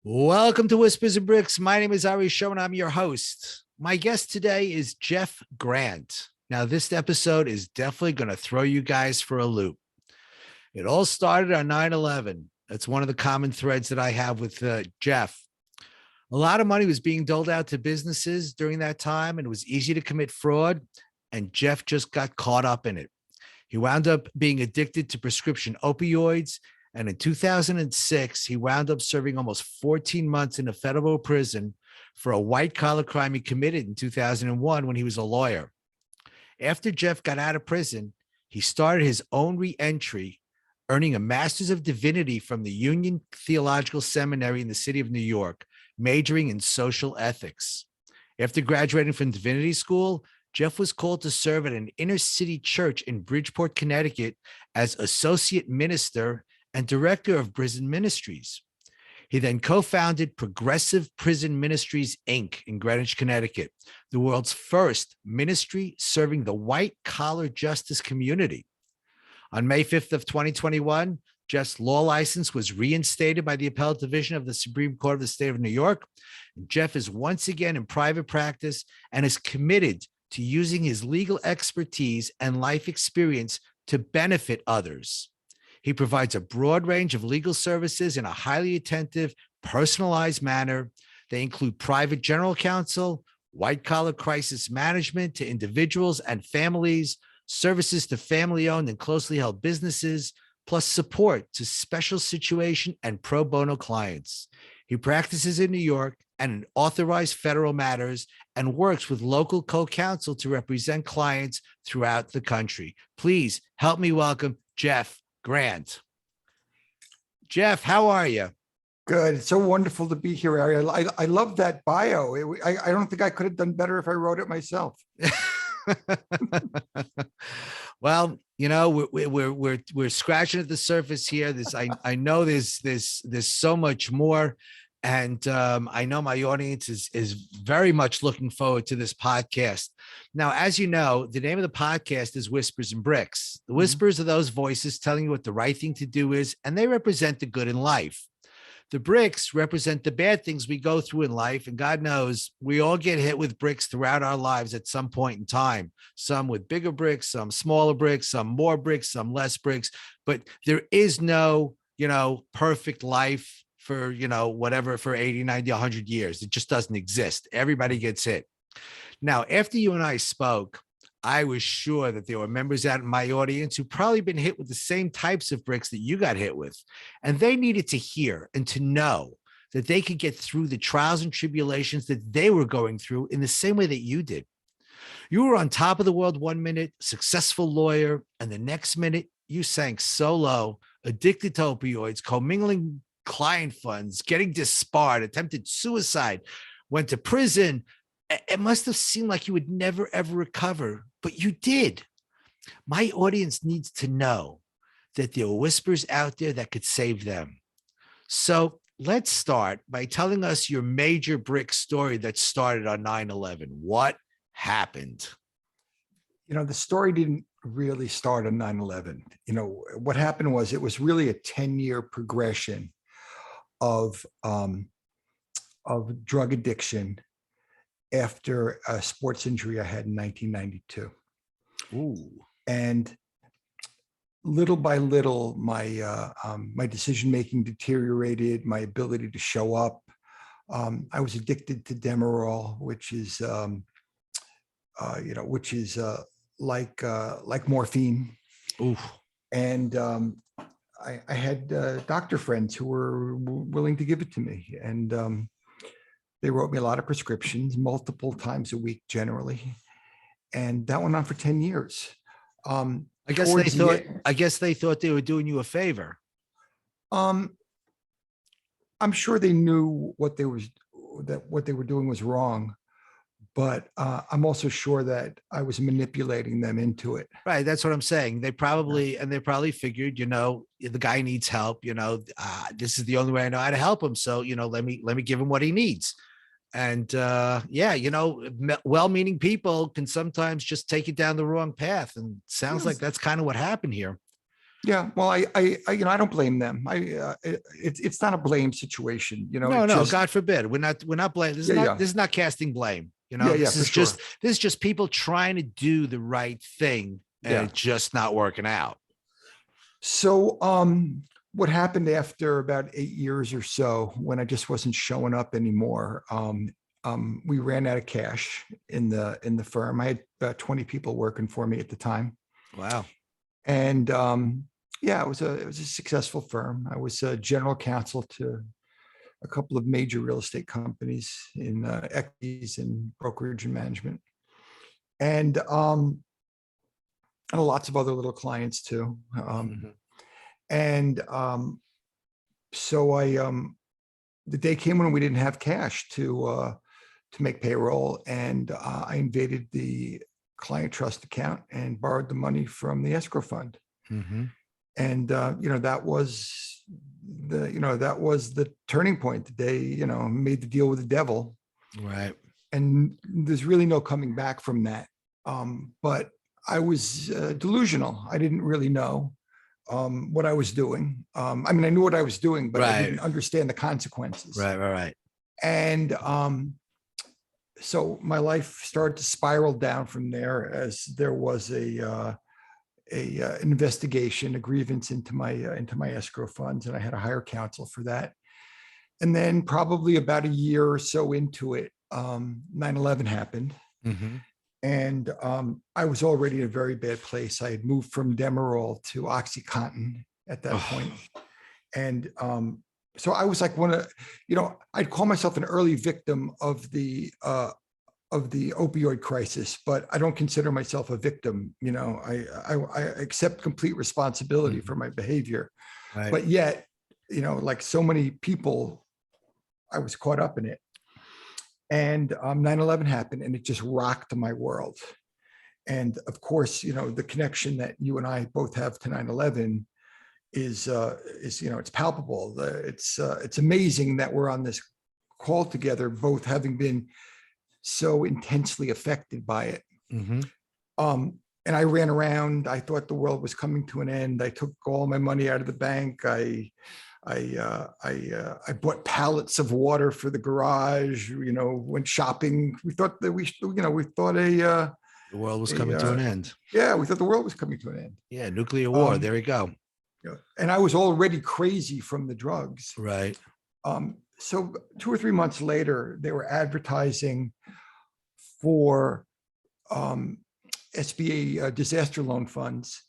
Welcome to Whispers and Bricks. My name is Ari Show, and I'm your host. My guest today is Jeff Grant. Now, this episode is definitely going to throw you guys for a loop. It all started on 9/11. That's one of the common threads that I have with Jeff. A lot of money was being doled out to businesses during that time, and it was easy to commit fraud, and Jeff just got caught up in it. He wound up being addicted to prescription opioids. And in 2006, he wound up serving almost 14 months in a federal prison for a white collar crime he committed in 2001 when he was a lawyer. After Jeff got out of prison, he started his own reentry, earning a Master's of Divinity from the Union Theological Seminary in the city of New York, majoring in social ethics. After graduating from Divinity School, Jeff was called to serve at an inner city church in Bridgeport, Connecticut as associate minister and director of prison ministries. He then co-founded Progressive Prison Ministries, Inc. in Greenwich, Connecticut, the world's first ministry serving the white-collar justice community. On May 5th of 2021, Jeff's law license was reinstated by the Appellate Division of the Supreme Court of the State of New York. Jeff is once again in private practice and is committed to using his legal expertise and life experience to benefit others. He provides a broad range of legal services in a highly attentive, personalized manner. They include private general counsel, white-collar crisis management to individuals and families, services to family-owned and closely held businesses, plus support to special situation and pro bono clients. He practices in New York and in authorized federal matters and works with local co-counsel to represent clients throughout the country. Please help me welcome Jeff Grant. Jeff, how are you? Good. It's so wonderful to be here, Ari. I love that bio. I don't think I could have done better if I wrote it myself. Well, you know, we're scratching at the surface here. I know there's so much more. And I know my audience is very much looking forward to this podcast. Now, as you know, the name of the podcast is Whispers and Bricks. The whispers are those voices telling you what the right thing to do is, and they represent the good in life. The bricks represent the bad things we go through in life. And God knows we all get hit with bricks throughout our lives at some point in time, some with bigger bricks, some smaller bricks, some more bricks, some less bricks. But there is no, perfect life for, whatever, for 80, 90, 100 years. It just doesn't exist. Everybody gets hit. Now, after you and I spoke, I was sure that there were members out in my audience who probably been hit with the same types of bricks that you got hit with. And they needed to hear and to know that they could get through the trials and tribulations that they were going through in the same way that you did. You were on top of the world 1 minute, successful lawyer, and the next minute you sank so low, addicted to opioids, commingling client funds, getting disbarred, attempted suicide, went to prison. It must have seemed like you would never, ever recover, but you did. My audience needs to know that there are whispers out there that could save them. So let's start by telling us your major brick story that started on 9/11. What happened? The story didn't really start on 9/11. What happened was it was really a 10-year progression of drug addiction after a sports injury I had in 1992. Ooh. And little by little, my decision-making deteriorated, my ability to show up. I was addicted to Demerol, which is like morphine. Ooh. And I had doctor friends who were willing to give it to me. And they wrote me a lot of prescriptions, multiple times a week, generally. And that went on for 10 years. I guess they thought they were doing you a favor. I'm sure they knew what they were doing was wrong, but I'm also sure that I was manipulating them into it. Right. That's what I'm saying. They probably figured, the guy needs help, this is the only way I know how to help him. So, let me give him what he needs. And well-meaning people can sometimes just take it down the wrong path. And sounds like that's kind of what happened here. Yeah. Well, I don't blame them. It's not a blame situation. No, It no, just, God forbid. We're not blaming. yeah, yeah, This is not casting blame. yeah, for sure. This is just people trying to do the right thing and Yeah. it's just not working out. So, what happened after about 8 years or so, when I just wasn't showing up anymore? We ran out of cash in the firm. I had about 20 people working for me at the time, Wow. and yeah, it was a successful firm. I was a general counsel to a couple of major real estate companies in equities and brokerage and management, and lots of other little clients too. Mhm. And so the day came when we didn't have cash to make payroll, and I invaded the client trust account and borrowed the money from the escrow fund. Mhm. And that was the turning point. The day made the deal with the devil, Right. and there's really no coming back from that. But I was delusional. I didn't really know what I was doing. I mean, I knew what I was doing, but I Right. didn't understand the consequences. Right. Right. Right. And so my life started to spiral down from there, as there was a investigation, a grievance into my escrow funds, and I had to hire counsel for that. And then probably about a year or so into it, 9/11 happened. Mhm. And I was already in a very bad place. I had moved from Demerol to OxyContin at that point. Oh, And so I was like I'd call myself an early victim of the opioid crisis, but I don't consider myself a victim. I accept complete responsibility for my behavior, right. but yet, like so many people, I was caught up in it. And 9/11 happened, and it just rocked my world. And of course, the connection that you and I both have to 9/11 is it's palpable. It's amazing that we're on this call together, both having been so intensely affected by it. Mhm. And I ran around. I thought the world was coming to an end. I took all my money out of the bank. I bought pallets of water for the garage. Went shopping. We thought that we thought The world was coming to an end. yeah, we thought the world was coming to an end. Yeah, nuclear war. There we go. And I was already crazy from the drugs. Right. So 2 or 3 months later, they were advertising for SBA disaster loan funds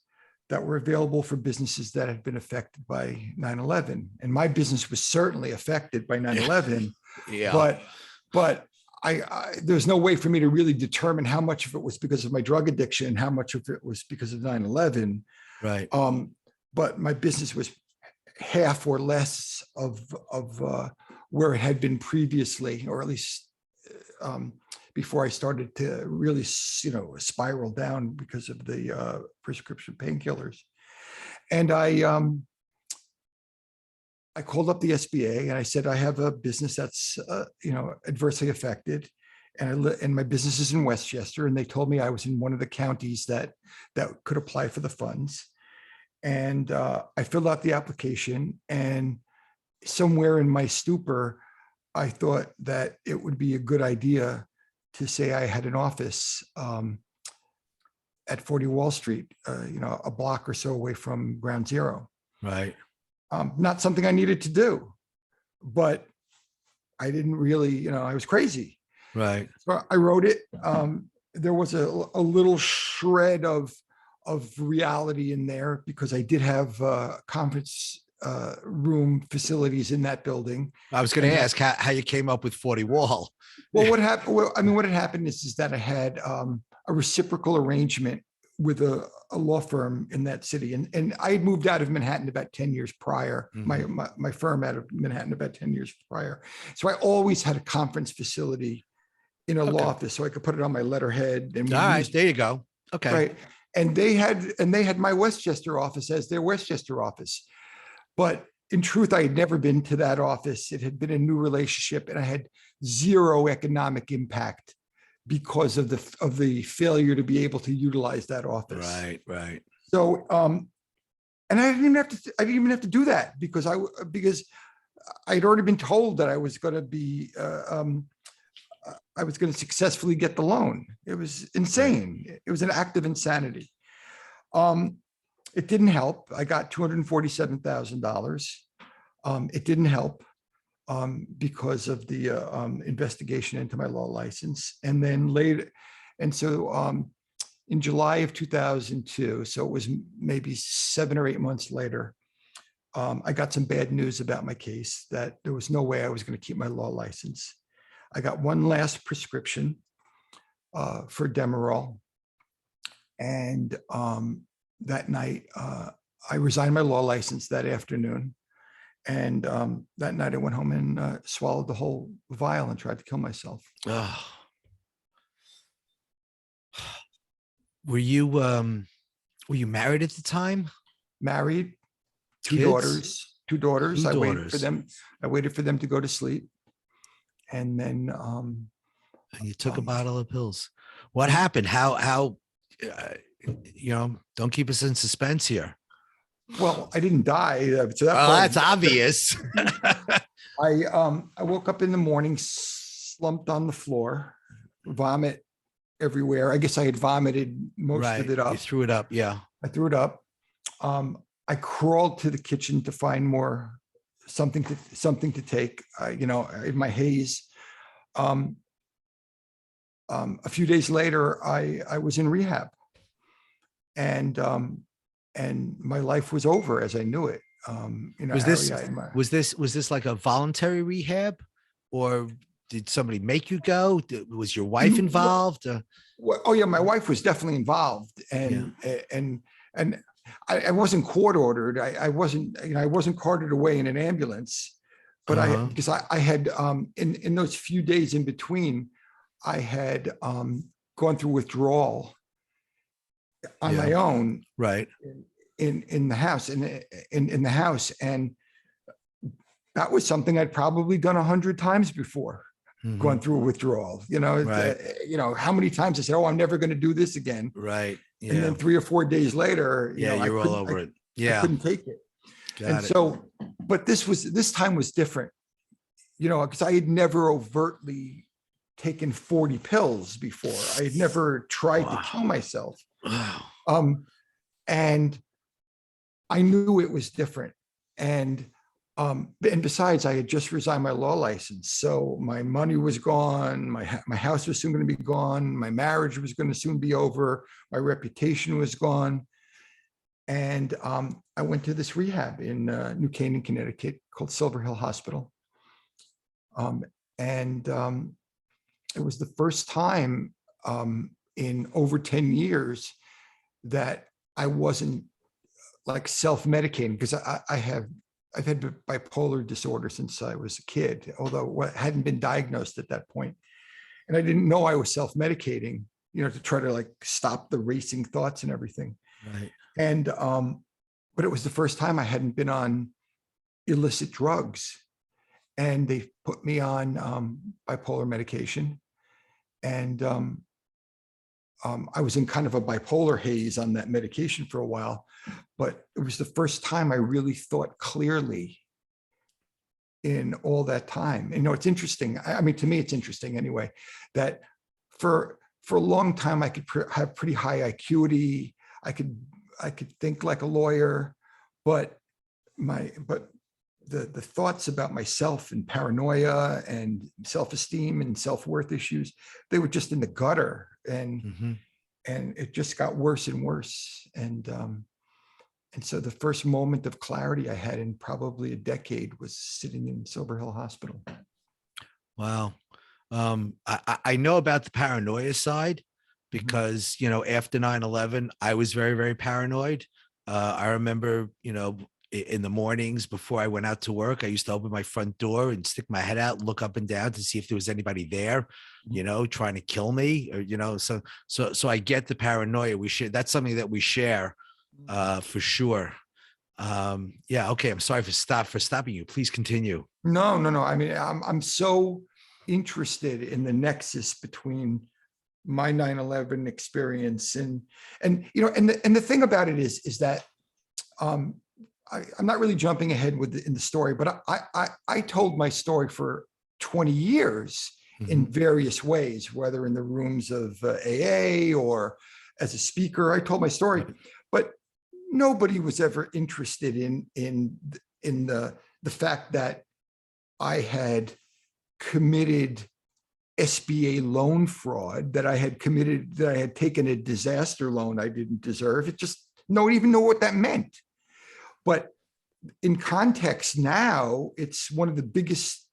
that were available for businesses that had been affected by 9/11. And my business was certainly affected by 9/11, Yeah. but there's no way for me to really determine how much of it was because of my drug addiction and how much of it was because of 9/11. Right. But my business was half or less of where it had been previously, or at least before I started to really, spiral down because of the prescription painkillers. And I called up the SBA and I said, I have a business that's, adversely affected. And my business is in Westchester. And they told me I was in one of the counties that could apply for the funds. And I filled out the application, and somewhere in my stupor, I thought that it would be a good idea to say I had an office at 40 Wall Street, a block or so away from Ground Zero. Right. Not something I needed to do, but I didn't really, I was crazy. Right. So I wrote it. There was a little shred of reality in there, because I did have conference room facilities in that building. I was going to ask how you came up with 40 Wall. Well, what happened? Well, I mean, what had happened is that I had a reciprocal arrangement with a law firm in that city, and I had moved out of Manhattan about 10 years prior. Mhm. My firm out of Manhattan about 10 years prior. So I always had a conference facility in a law office, so I could put it on my letterhead. And all right, there you go. Okay. Right. And they had my Westchester office as their Westchester office. But in truth, I had never been to that office. It had been a new relationship, and I had zero economic impact because of the failure to be able to utilize that office. Right. Right. So And I didn't even have to do that because because I'd already been told that I was going to be, I was going to successfully get the loan. It was insane. It was an act of insanity. Um, it didn't help. I got $247,000. It didn't help because of the investigation into my law license. And then later, and so in July of 2002, so it was maybe 7 or 8 months later, I got some bad news about my case that there was no way I was going to keep my law license. I got one last prescription for Demerol. And that night, I resigned my law license that afternoon. And that night I went home and swallowed the whole vial and tried to kill myself. Oh. Were you married at the time? Married, two Kids? daughters. Two daughters. Two I waited daughters. for them. I waited for them to go to sleep. And then And you took a bottle of pills. What happened? How don't keep us in suspense here. well, I didn't die. So that Oh, part, that's obvious. I woke up in the morning, slumped on the floor, vomit everywhere. I guess I had vomited most of it up. You threw it up. Yeah. I threw it up. I crawled to the kitchen to find more something to take. In my haze. A few days later, I was in rehab, and my life was over as I knew it. Was this like a voluntary rehab, or did somebody make you go? Was your wife involved? Well, oh yeah, my wife was definitely involved, and I wasn't court ordered. I wasn't carted away in an ambulance, but because I had in those few days in between, I had gone through withdrawal on my own, right, in the house, in the house, and that was something I'd probably done 100 times before. Gone through a withdrawal, how many times I said, "Oh, I'm never going to do this again." Right. Yeah. And then 3 or 4 days later, you're all over it. Yeah. I couldn't take it. So, but this time was different, because I had never overtly taken 40 pills before. I had never tried to kill myself. And I knew it was different. And besides, I had just resigned my law license. So my money was gone. My house was soon going to be gone. My marriage was going to soon be over. My reputation was gone. And I went to this rehab in New Canaan, Connecticut, called Silver Hill Hospital. And it was the first time in over 10 years that I wasn't like self-medicating, because I've had bipolar disorder since I was a kid, although I hadn't been diagnosed at that point. And I didn't know I was self-medicating, to try to like stop the racing thoughts and everything. Right. And, but it was the first time I hadn't been on illicit drugs, and they put me on bipolar medication. And I was in kind of a bipolar haze on that medication for a while, but it was the first time I really thought clearly in all that time. It's interesting. I mean, to me, it's interesting anyway, that for a long time, I could have pretty high acuity. I could think like a lawyer, but the thoughts about myself and paranoia and self-esteem and self-worth issues, they were just in the gutter, and it just got worse and worse. And so the first moment of clarity I had in probably a decade was sitting in Silver Hill Hospital. Wow. I know about the paranoia side because, after 9/11, I was very, very paranoid. I remember, in the mornings before I went out to work, I used to open my front door and stick my head out, look up and down to see if there was anybody there, trying to kill me, or, so I get the paranoia. That's something that we share, for sure. Yeah. Okay. I'm sorry for stopping you. Please continue. No. I mean, I'm so interested in the nexus between my 9/11 experience and the thing about it is that um, I'm not really jumping ahead in the story, but I told my story for 20 years in Mhm. various ways, whether in the rooms of AA or as a speaker. I told my story, Right. but nobody was ever interested in the fact that I had committed SBA loan fraud, that I had taken a disaster loan I didn't deserve. It just, no one even knew what that meant. But in context now, it's one of the biggest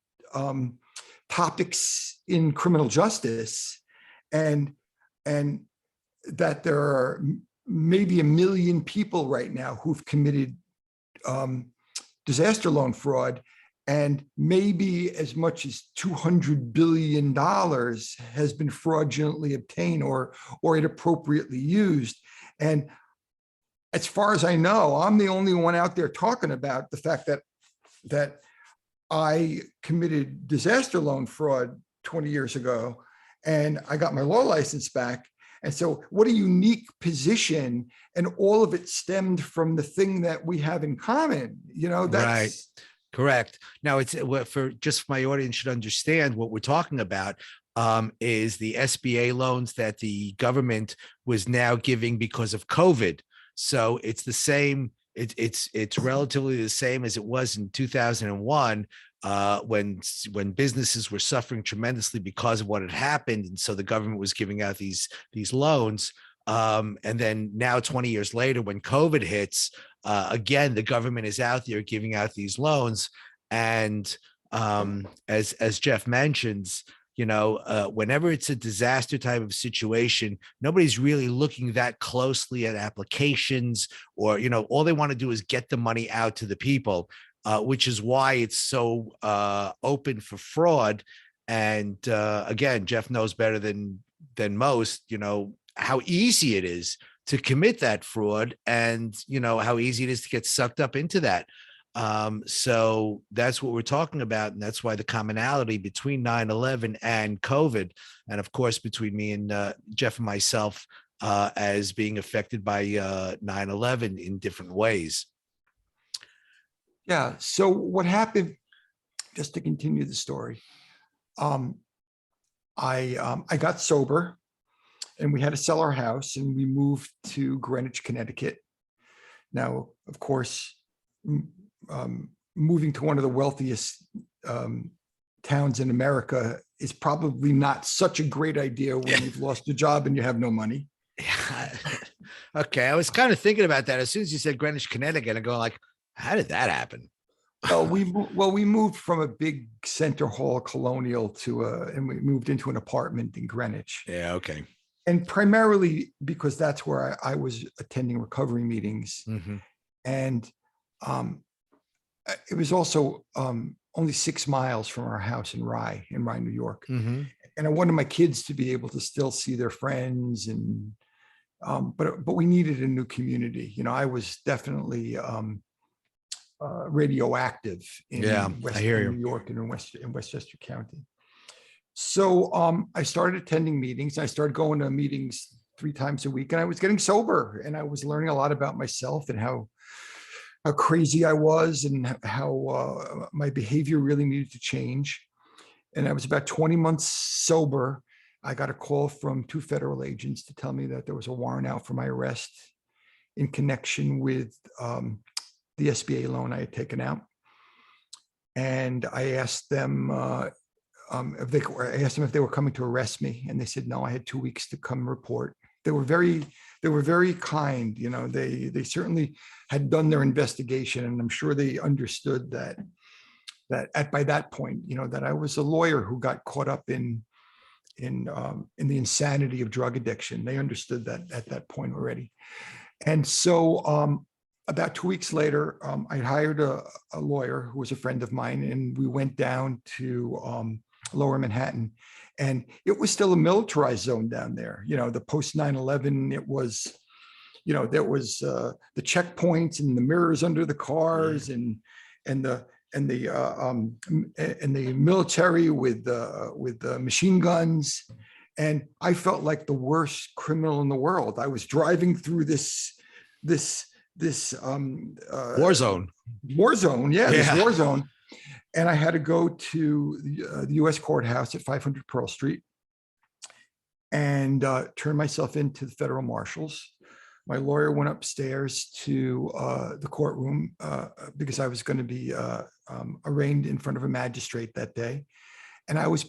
topics in criminal justice, and and that there are maybe 1 million people right now who've committed um, disaster loan fraud, and maybe as much as $200 billion has been fraudulently obtained or inappropriately used. And as far as I know, I'm the only one out there talking about the fact that I committed disaster loan fraud 20 years ago, and I got my law license back. And so what a unique position. And all of it stemmed from the thing that we have in common. Right. That's, Correct. Now, it's for just my audience should understand what we're talking about, is the SBA loans that the government was now giving because of COVID. So it's the same. It's relatively the same as it was in 2001, when businesses were suffering tremendously because of what had happened, and so the government was giving out these loans. And then now, 20 years later, when COVID hits, again, the government is out there giving out these loans. And as Jeff mentions, whenever it's a disaster type of situation, nobody's really looking that closely at applications, or, all they want to do is get the money out to the people, which is why it's so open for fraud. And again, Jeff knows better than most, how easy it is to commit that fraud, and how easy it is to get sucked up into that. So that's what we're talking about, and that's why the commonality between 9/11 and COVID, and of course between me and Jeff and myself, as being affected by 9/11 in different ways. yeah. So what happened, just to continue the story, um, I got sober, and we had to sell our house, and we moved to Greenwich, Connecticut. Now, of course, moving to one of the wealthiest towns in America is probably not such a great idea when you've lost your job and you have no money. Yeah. Okay, I was kind of thinking about that as soon as you said Greenwich, Connecticut, and going like, how did that happen? We moved from a big center hall colonial and we moved into an apartment in Greenwich. Yeah. Okay. And primarily because that's where I was attending recovery meetings. Mm-hmm. And it was also only 6 miles from our house in Rye, New York. Mm-hmm. And I wanted my kids to be able to still see their friends, and but we needed a new community. I was definitely radioactive in Yeah, I hear Western you. New York and in Westchester County. So I started attending meetings. I started going to meetings 3 times a week, and I was getting sober, and I was learning a lot about myself and how crazy I was, and how my behavior really needed to change. And I was about 20 months sober. I got a call from 2 federal agents to tell me that there was a warrant out for my arrest in connection with the SBA loan I had taken out. And I asked them if they were coming to arrest me, and they said no. I had 2 weeks to come report. They were very kind. They certainly had done their investigation, and I'm sure they understood that by that point, that I was a lawyer who got caught up in the insanity of drug addiction. They understood that at that point already. And so about 2 weeks later, I hired a lawyer who was a friend of mine, and we went down to Lower Manhattan, and it was still a militarized zone down there. The post 9/11, it was, there was the checkpoints and the mirrors under the cars, and the military with the machine guns. And I felt like the worst criminal in the world. I was driving through this War zone. war zone. Yeah, this Yeah. war zone. And I had to go to the U.S. courthouse at 500 Pearl Street and turn myself into the federal marshals. My lawyer went upstairs to the courtroom because I was going to be arraigned in front of a magistrate that day. And I was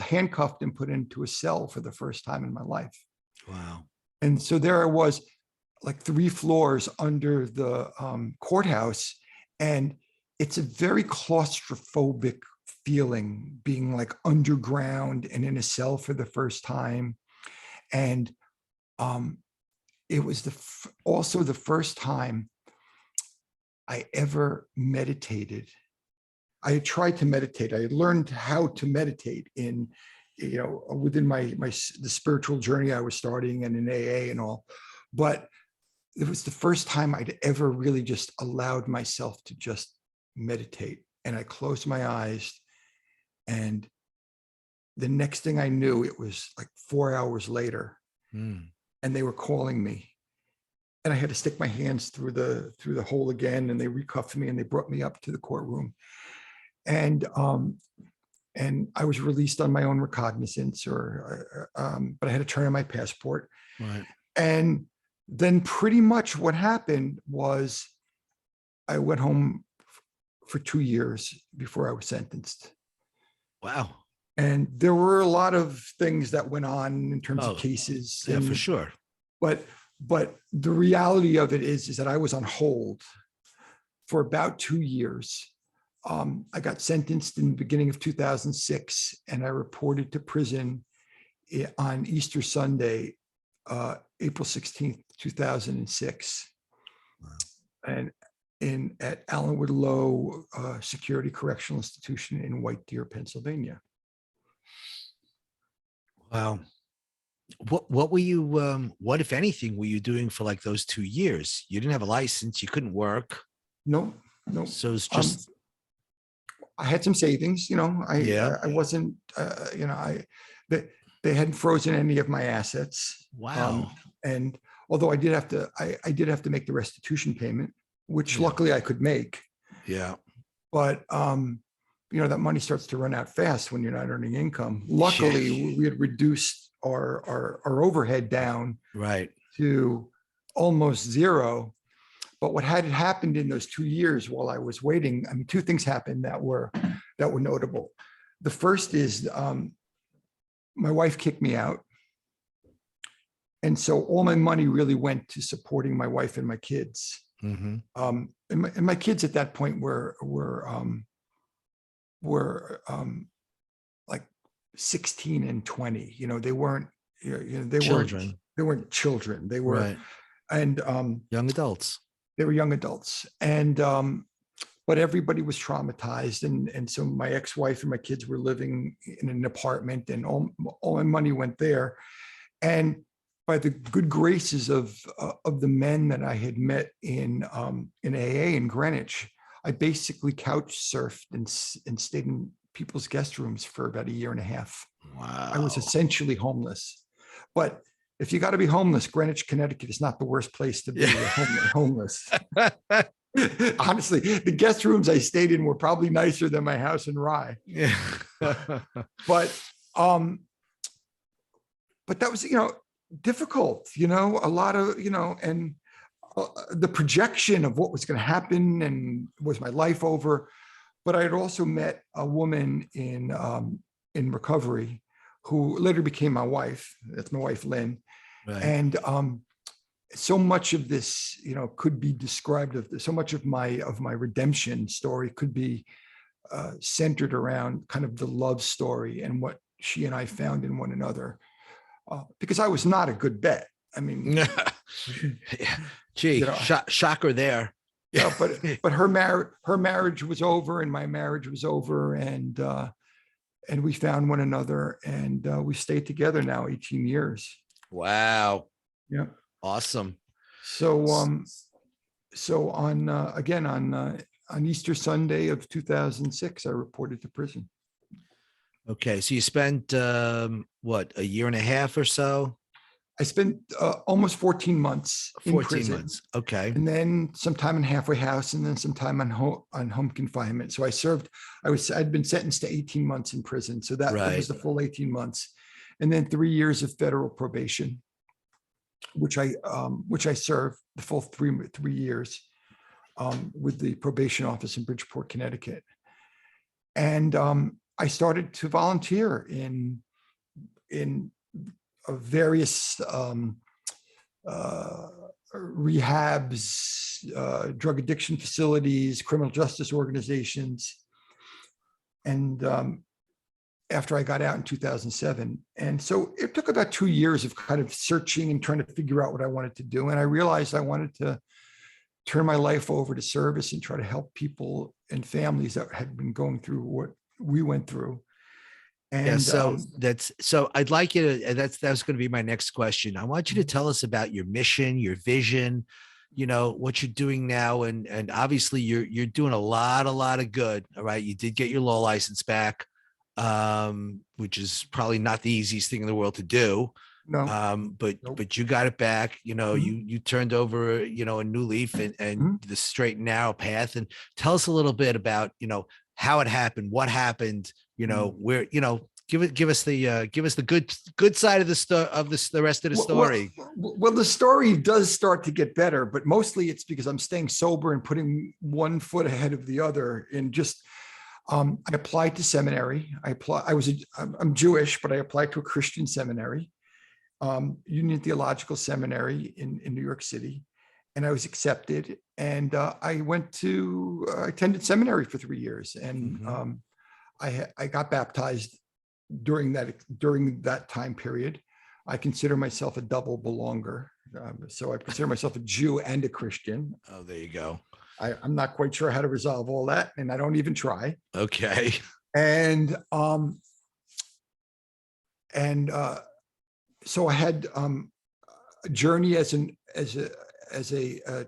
handcuffed and put into a cell for the first time in my life. Wow. And so there I was, like 3 floors under the courthouse. And it's a very claustrophobic feeling being like underground and in a cell for the first time. And it was also the first time I ever meditated. I had tried to meditate. I had learned how to meditate within the spiritual journey I was starting and in AA and all. But it was the first time I'd ever really just allowed myself to just meditate. And I closed my eyes, and the next thing I knew, it was like 4 hours later, and they were calling me, and I had to stick my hands through the hole again, and they recuffed me and they brought me up to the courtroom, and I was released on my own recognizance, but I had to turn in my passport. Right. And then pretty much what happened was I went home for 2 years before I was sentenced. Wow. And there were a lot of things that went on in terms of cases. Yeah, for sure. But the reality of it is that I was on hold for about 2 years. I got sentenced in the beginning of 2006, and I reported to prison on Easter Sunday, April 16th, 2006. Wow. And at Allenwood Low Security Correctional Institution in White Deer, Pennsylvania. Wow. What were you, what, if anything, were you doing for like those 2 years? You didn't have a license. You couldn't work. No. So it's just, I had some savings, I wasn't, they hadn't frozen any of my assets. Wow. And although I did have to make the restitution payment, which luckily I could make. Yeah. But, that money starts to run out fast when you're not earning income. Luckily, we had reduced our overhead down to almost zero. But what had happened in those 2 years while I was waiting, I mean, 2 things happened that were notable. The first is my wife kicked me out. And so all my money really went to supporting my wife and my kids. Mm-hmm. And my kids at that point were like 16 and 20. They weren't children. They weren't children. They were young adults. They were young adults, and but everybody was traumatized, and so my ex-wife and my kids were living in an apartment, and all my money went there. And by the good graces of the men that I had met in AA in Greenwich, I basically couch surfed and stayed in people's guest rooms for about 1.5 years. Wow. I was essentially homeless. But if you got to be homeless, Greenwich, Connecticut is not the worst place to be homeless. Honestly, the guest rooms I stayed in were probably nicer than my house in Rye. Yeah. But that was, difficult, a lot of, and the projection of what was going to happen, and was my life over. But I had also met a woman in recovery who later became my wife. That's my wife, Lynn. Right. And so much of this, could be described so much of my redemption story could be centered around kind of the love story and what she and I found in one another. Because I was not a good bet. I mean, gee, shocker there. Yeah, but her marriage was over, and my marriage was over, and we found one another, and we stayed together now 18 years. Wow. Yeah. Awesome. So on Easter Sunday of 2006, I reported to prison. Okay, so you spent 1.5 years or so? I spent almost 14 months in 14 prison, months. Okay. and then some time in halfway house, and then some time on home confinement. So I'd been sentenced to 18 months in prison. So that was Right. the full 18 months. And then 3 years of federal probation, which I served the full three years with the probation office in Bridgeport, Connecticut. And I started to volunteer in various rehabs, drug addiction facilities, criminal justice organizations. And after I got out in 2007. And so it took about 2 years of kind of searching and trying to figure out what I wanted to do. And I realized I wanted to turn my life over to service and try to help people and families that had been going through what we went through. And Yeah, so I'd like you to, and that's going to be my next question. I want you to tell us about your mission, your vision, what you're doing now. And obviously you're doing a lot of good. All right. You did get your law license back, which is probably not the easiest thing in the world to do. no, But nope. you got it back, Mhm. you turned over, a new leaf and Mhm. the straight and narrow path. And tell us a little bit about, how it happened, what happened, Mhm. where, give us the good side of the rest of the story. Well, the story does start to get better, but mostly it's because I'm staying sober and putting one foot ahead of the other. And just, I applied to seminary. I'm Jewish, but I applied to a Christian seminary, Union Theological Seminary in New York City, and I was accepted. And I attended seminary for 3 years, and Mhm. I got baptized during that time period. I consider myself a double belonger. So I consider myself a Jew and a Christian. Oh, there you go. I'm not quite sure how to resolve all that, and I don't even try. Okay. And and so I had a journey as a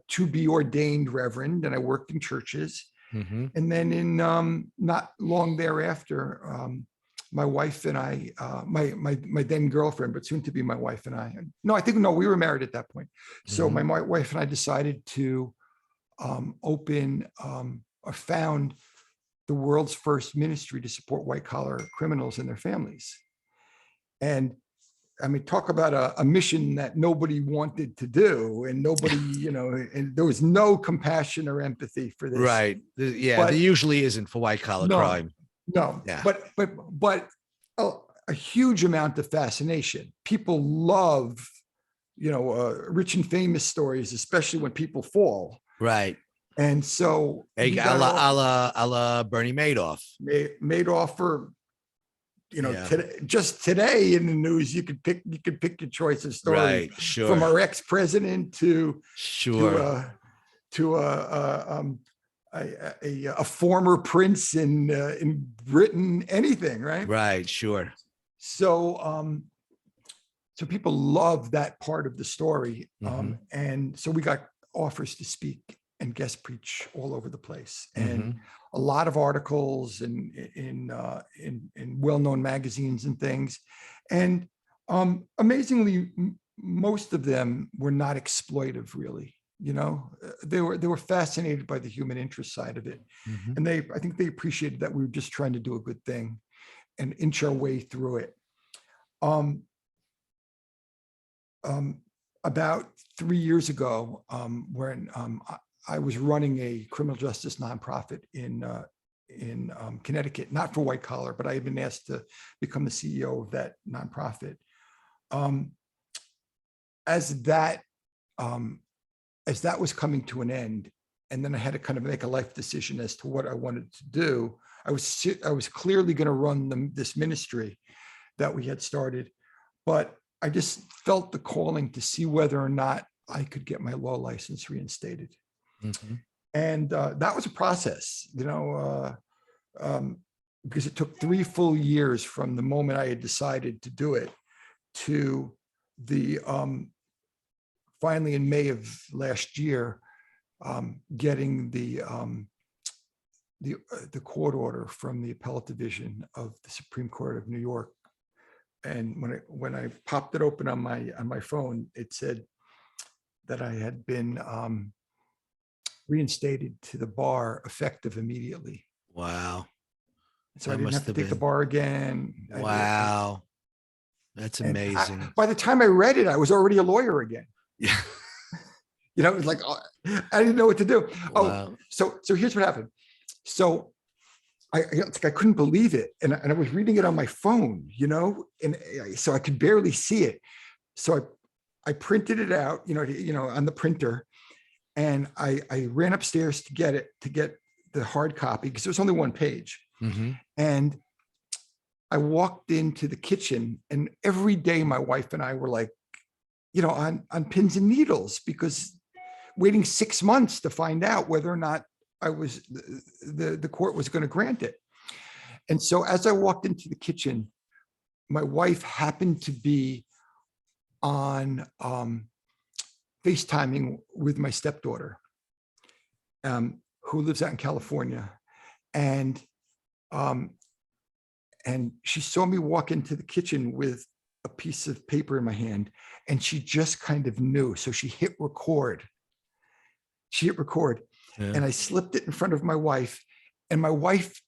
to be ordained reverend, and I worked in churches. Hmm. And then in not long thereafter, my wife and I, my then girlfriend, but soon to be my wife and I, no, we were married at that point. So Hmm. my wife and I decided to open or found the world's first ministry to support white collar criminals and their families. And I mean, talk about a mission that nobody wanted to do, and nobody, and there was no compassion or empathy for this. Right. Yeah, there But usually isn't for white collar no, crime. no, Yeah. but a huge amount of fascination. People love, rich and famous stories, especially when people fall. Right. And so A we a got la, off, a la Bernie Madoff. made offer. Yeah. Just today in the news, you could pick your choice of stories, Right. from Sure. our ex-president to Sure. to a former prince in Britain, anything, right? Right. Sure. So so people love that part of the story, Hmm. and so we got offers to speak and guest preach all over the place, and Hmm. a lot of articles in well-known magazines and things. And amazingly, most of them were not exploitive, really. They were fascinated by the human interest side of it, Hmm. and I think they appreciated that we were just trying to do a good thing and inch our way through it. Um, about 3 years ago, when I was running a criminal justice nonprofit in Connecticut, not for white collar, but I had been asked to become the CEO of that nonprofit. Um, as that was coming to an end, and then I had to kind of make a life decision as to what I wanted to do. I was clearly going to run this ministry that we had started, but I just felt the calling to see whether or not I could get my law license reinstated. Hmm. And that was a process, because it took 3 full years from the moment I had decided to do it to the finally in May of last year, getting the court order from the appellate division of the Supreme Court of New York, And when I popped it open on my phone, it said that I had been reinstated to the bar effective immediately. Wow. So I That didn't must have to have take the been, bar again. wow. That's amazing. By the time I read it, I was already a lawyer again. Yeah. It was like, I didn't know what to do. Oh, Wow. so here's what happened. So it's like I couldn't believe it. And I was reading it on my phone, and so I could barely see it. So I printed it out, on the printer, and I ran upstairs to get the hard copy because there was only one page. Mm-hmm. And I walked into the kitchen, and every day my wife and I were like, on pins and needles, because waiting 6 months to find out whether or not the court was going to grant it. And so as I walked into the kitchen, my wife happened to be on FaceTiming with my stepdaughter, who lives out in California. And she saw me walk into the kitchen with a piece of paper in my hand, and she just kind of knew. So she hit record. Yeah. And I slipped it in front of my wife, and my wife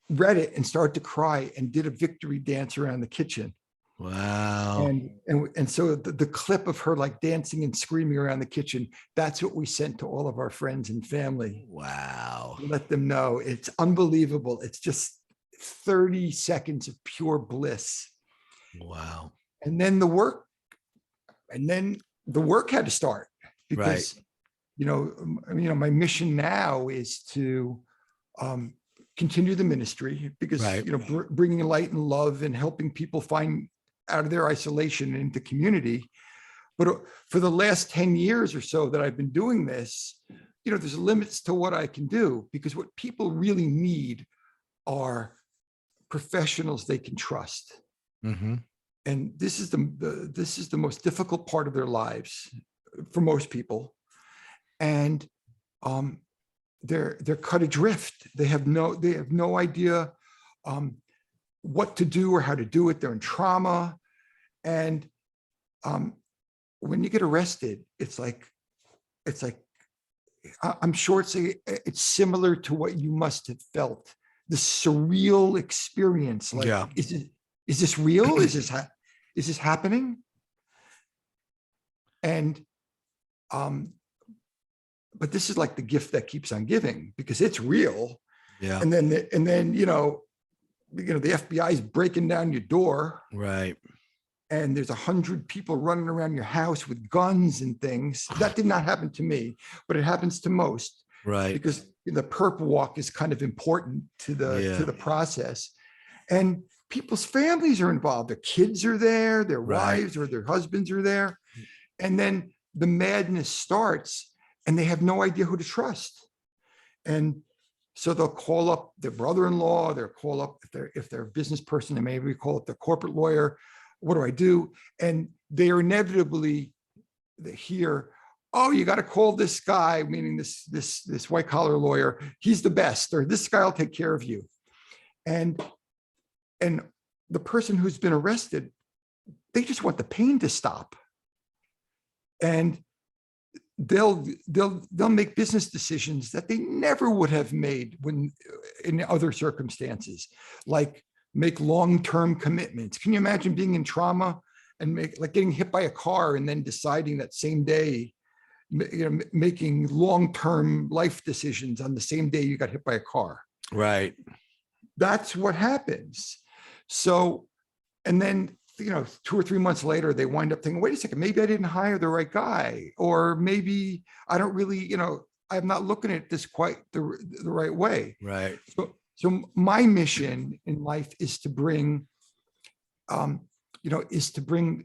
read it and started to cry and did a victory dance around the kitchen. Wow. And so the clip of her like dancing and screaming around the kitchen, that's what we sent to all of our friends and family. Wow. Let them know. It's unbelievable. It's just 30 seconds of pure bliss. Wow. And then the work had to start, because my mission now is to continue the ministry, because Right. bringing light and love and helping people find out of their isolation and into community. But for the last 10 years or so that I've been doing this, there's limits to what I can do, because what people really need are professionals they can trust. Mm-hmm. And this is the most difficult part of their lives for most people. And they're cut adrift. They have no idea what to do or how to do it. They're in trauma. And when you get arrested, it's like I'm sure it's similar to what you must have felt. The surreal experience. Like, Yeah. is this real? Is this happening? And but this is like the gift that keeps on giving, because it's real. Yeah. And then the FBI is breaking down your door, Right. and there's 100 people running around your house with guns and things. That did not happen to me, but it happens to most. Right. Because the perp walk is kind of important to the process. And people's families are involved. Their kids are there, their wives or their husbands are there. And then the madness starts, and they have no idea who to trust. And so they'll call up their brother-in-law, they'll call up, if they're a business person, they maybe call up the corporate lawyer. What do I do? And they are inevitably hear, oh, you got to call this guy, meaning this white collar lawyer. He's the best, or this guy will take care of you. And the person who's been arrested, they just want the pain to stop. And they'll make business decisions that they never would have made when in other circumstances, like make long-term commitments. Can you imagine being in trauma and getting hit by a car and then deciding that same day, making long-term life decisions on the same day you got hit by a car? Right. That's what happens. So, and then 2 or 3 months later, they wind up thinking, wait a second, maybe I didn't hire the right guy, or maybe I don't really, I'm not looking at this quite the right way. Right. So my mission in life is to bring,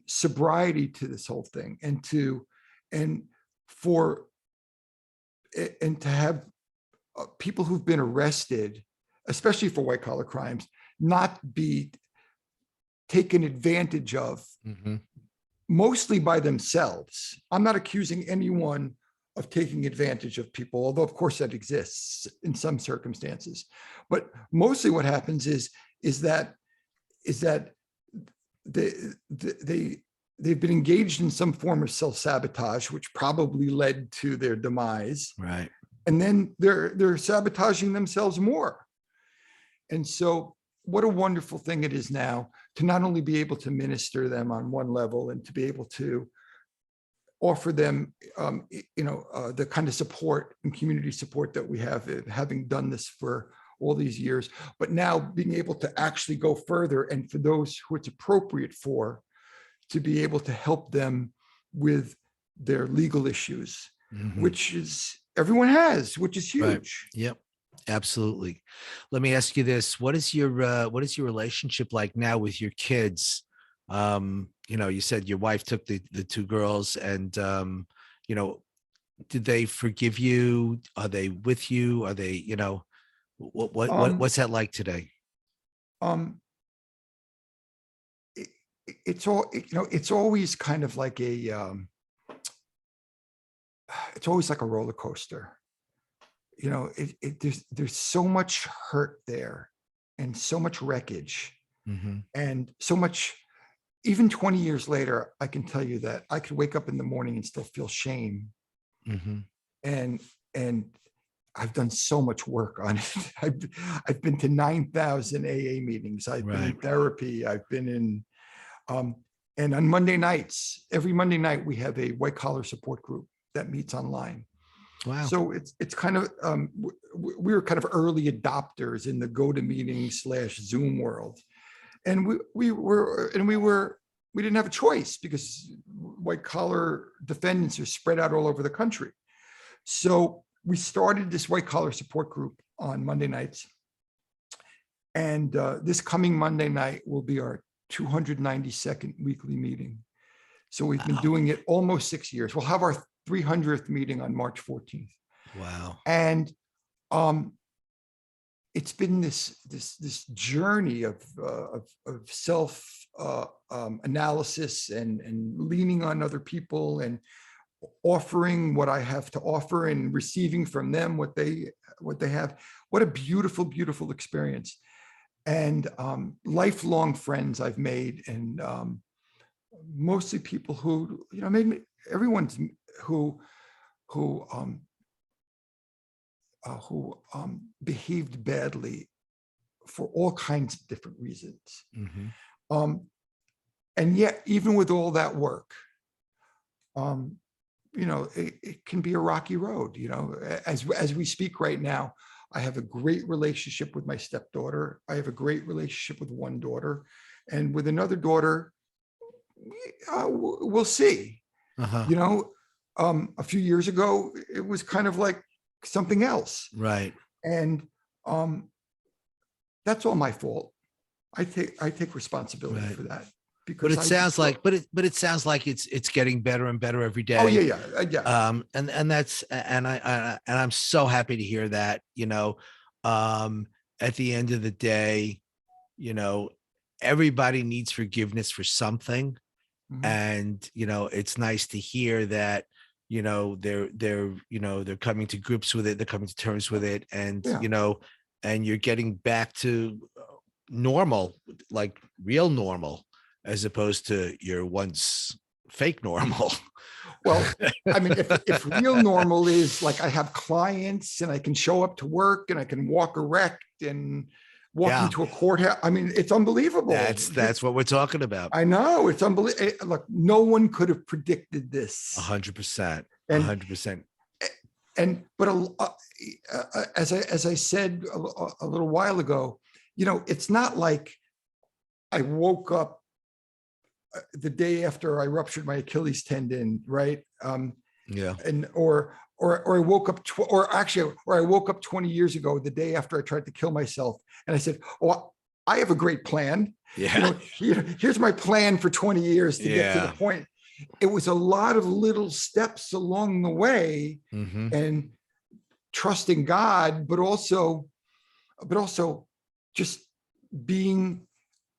sobriety to this whole thing, and to have people who've been arrested, especially for white collar crimes, not be taken advantage of, mostly by themselves. I'm not accusing anyone of taking advantage of people, although of course that exists in some circumstances. But mostly what happens is that they, they, they've been engaged in some form of self-sabotage, which probably led to their demise. Right. And then they're sabotaging themselves more. And so what a wonderful thing it is now to not only be able to minister them on one level and to be able to offer them, the kind of support and community support that we have, having done this for all these years, but now being able to actually go further, and for those who it's appropriate for, to be able to help them with their legal issues, which is everyone has, which is huge. Right. Yep. Absolutely. Let me ask you this. What is your relationship like now with your kids? You said your wife took the two girls, and did they forgive you? Are they with you? Are they, what's that like today? Um, it's all, it's always kind of like it's always like a roller coaster. There's so much hurt there, and so much wreckage, and so much. Even 20 years later, I can tell you that I could wake up in the morning and still feel shame. And I've done so much work on it. I've been to 9,000 AA meetings. I've been in therapy. I've been in, and on Monday nights, every Monday night, we have a white collar support group that meets online. Wow. So it's kind of, we were kind of early adopters in the GoToMeeting / Zoom world. And we didn't have a choice, because white collar defendants are spread out all over the country. So we started this white collar support group on Monday nights. And this coming Monday night will be our 292nd weekly meeting. So we've been doing it almost 6 years. We'll have our 300th meeting on March 14th. Wow. And it's been this journey of self analysis and leaning on other people, and offering what I have to offer, and receiving from them what they have. What a beautiful, beautiful experience. And lifelong friends I've made, and mostly people who, made me, everyone's who behaved badly for all kinds of different reasons. And yet, even with all that work, it can be a rocky road. As we speak right now, I have a great relationship with my stepdaughter. I have a great relationship with one daughter, and with another daughter, we'll see. A few years ago, it was kind of like something else. Right. And that's all my fault. I take responsibility for that. But it sounds like, it sounds like it's getting better and better every day. Oh yeah. And I'm so happy to hear that. At the end of the day, everybody needs forgiveness for something, and it's nice to hear that they're coming to grips with it, they're coming to terms with it, and and you're getting back to normal, like real normal, as opposed to your once fake normal. Well, I mean, if real normal is like I have clients and I can show up to work and I can walk erect and walk into a courthouse, I mean, it's unbelievable. That's what we're talking about. I know, it's unbelievable. Look, no one could have predicted this. 100%. 100%. But as I said a little while ago, it's not like I woke up the day after I ruptured my Achilles tendon, right? Or I woke up, or I woke up 20 years ago, the day after I tried to kill myself, and I said, "Oh, I have a great plan. Here's my plan for 20 years to get to the point." It was a lot of little steps along the way, and trusting God, but also just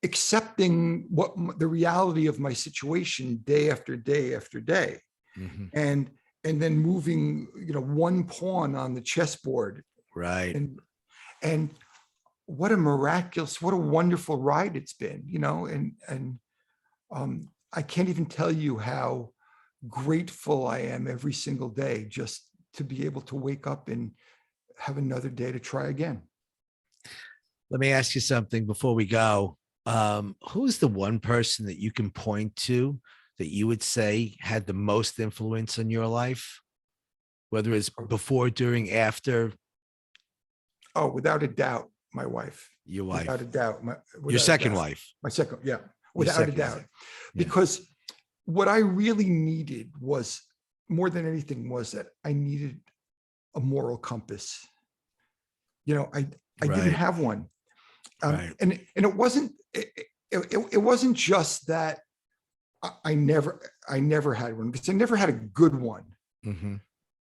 accepting what the reality of my situation day after day after day, and then moving, one pawn on the chessboard. Right. And what a miraculous, what a wonderful ride it's been, and I can't even tell you how grateful I am every single day just to be able to wake up and have another day to try again. Let me ask you something before we go. Who's the one person that you can point to that you would say had the most influence on your life, whether it's before, during, after? Oh, without a doubt, my wife. Your Without wife, a doubt, your without a second doubt, wife, my second, yeah, your without a second doubt. wife. Yeah. Because what I really needed was, more than anything, was that I needed a moral compass. I didn't Right. have one. Right. And it wasn't just that I never had one, because I never had a good one. Mhm.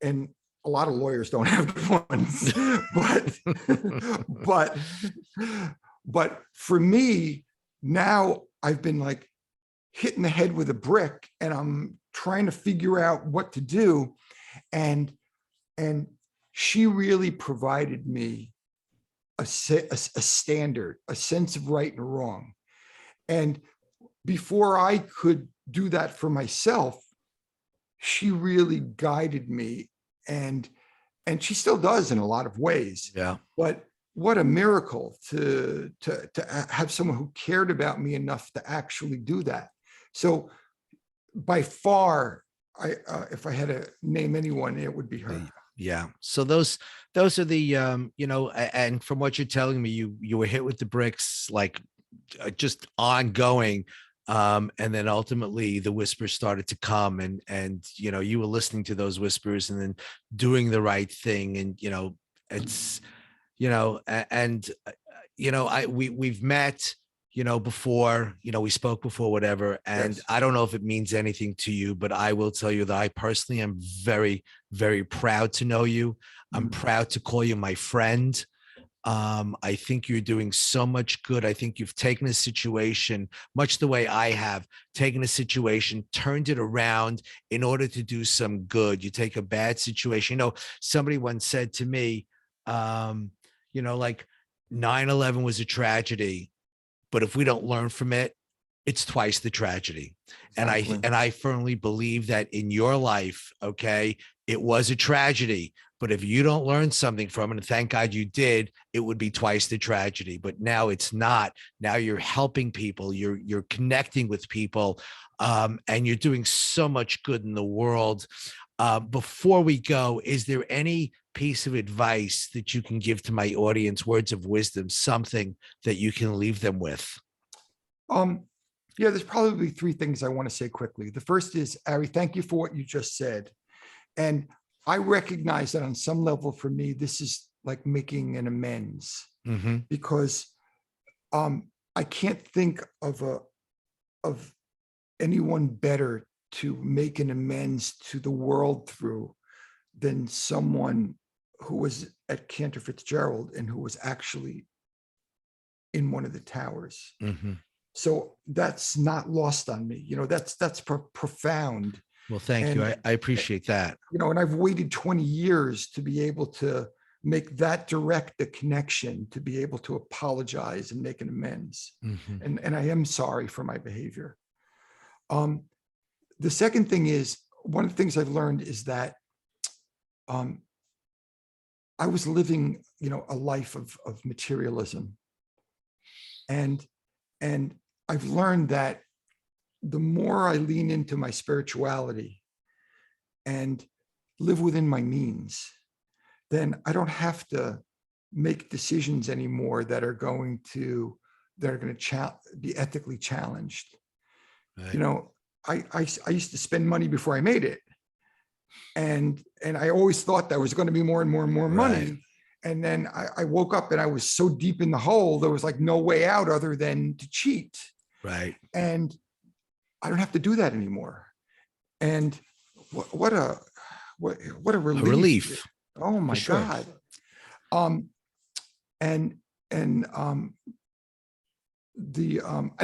And a lot of lawyers don't have good ones, but but for me, now I've been like hitting the head with a brick, and I'm trying to figure out what to do. And she really provided me a standard, a sense of right and wrong. And before I could do that for myself, she really guided me, and she still does in a lot of ways. Yeah. But what a miracle to have someone who cared about me enough to actually do that. So by far, if I had to name anyone, it would be her. Yeah. So those are the and from what you're telling me, you were hit with the bricks, like just ongoing. And then ultimately the whispers started to come, and you were listening to those whispers and then doing the right thing. And it's and we've met before, we spoke before, whatever. And Yes. I don't know if it means anything to you, but I will tell you that I personally am very, very proud to know you. I'm proud to call you my friend. I think you're doing so much good. I think you've taken a situation, much the way I have taken a situation, turned it around in order to do some good. You take a bad situation. Somebody once said to me, like 9/11 was a tragedy, but if we don't learn from it, it's twice the tragedy. Exactly. And I firmly believe that in your life, okay, it was a tragedy, but if you don't learn something from it, and thank God you did, it would be twice the tragedy. But now it's not. Now you're helping people, you're connecting with people, and you're doing so much good in the world. Before we go, is there any piece of advice that you can give to my audience, words of wisdom, something that you can leave them with? Yeah, there's probably three things I want to say quickly. The first is, Ari, thank you for what you just said. And I recognize that on some level, for me, this is like making an amends, because I can't think of anyone better to make an amends to the world through than someone who was at Cantor Fitzgerald and who was actually in one of the towers. So that's not lost on me. That's profound. Well, thank you. I appreciate that. And I've waited 20 years to be able to make that direct a connection, to be able to apologize and make an amends. And I am sorry for my behavior. The second thing is, one of the things I've learned is that I was living, a life of materialism. And I've learned that the more I lean into my spirituality and live within my means, then I don't have to make decisions anymore that are going to be ethically challenged. Right. I used to spend money before I made it. And I always thought there was going to be more and more and more money. Right. And then I woke up and I was so deep in the hole, there was like no way out other than to cheat. Right. And I don't have to do that anymore. And what a relief. A relief. Oh my sure. God. And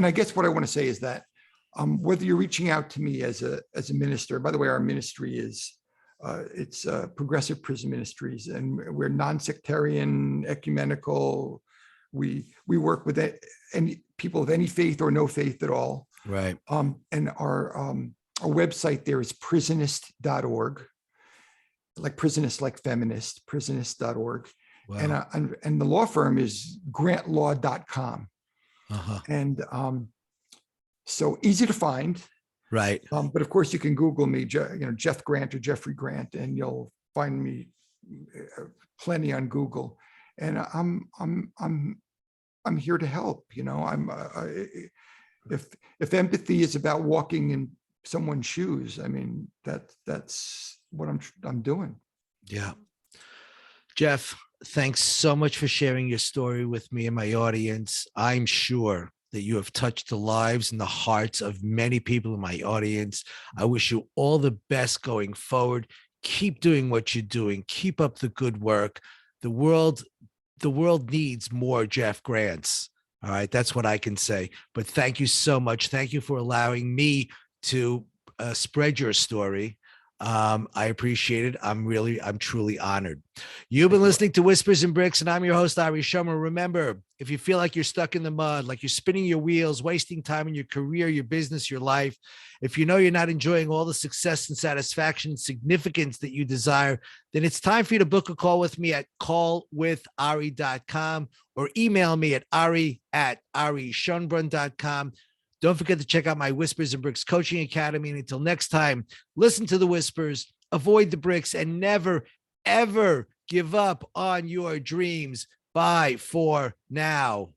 I guess what I want to say is that whether you're reaching out to me as a minister, by the way, our ministry is it's Progressive Prison Ministries, and we're non-sectarian, ecumenical. We work with any people of any faith or no faith at all. Right. And our website there is prisonist.org, like prisonist, like feminist, prisonist.org. Wow. And the law firm is grantlaw.com. Uh-huh. And so easy to find. Right. But of course, you can Google me, Jeff Grant or Jeffrey Grant, and you'll find me plenty on Google. And I'm here to help. If empathy is about walking in someone's shoes, I mean, that's what I'm doing. Yeah. Jeff, thanks so much for sharing your story with me and my audience. I'm sure that you have touched the lives and the hearts of many people in my audience. I wish you all the best going forward. Keep doing what you're doing. Keep up the good work. The world needs more Jeff Grants. All right, that's what I can say. But thank you so much. Thank you for allowing me to spread your story. I appreciate it. I'm truly honored. You've been listening to Whispers and Bricks, and I'm your host, Ari Shummer. Remember, if you feel like you're stuck in the mud, like you're spinning your wheels, wasting time in your career, your business, your life, if you know you're not enjoying all the success and satisfaction and significance that you desire, then it's time for you to book a call with me at callwithari.com or email me at ari@arishunbrun.com. Don't forget to check out my Whispers and Bricks Coaching Academy. And until next time, listen to the whispers, avoid the bricks, and never, ever give up on your dreams. Bye for now.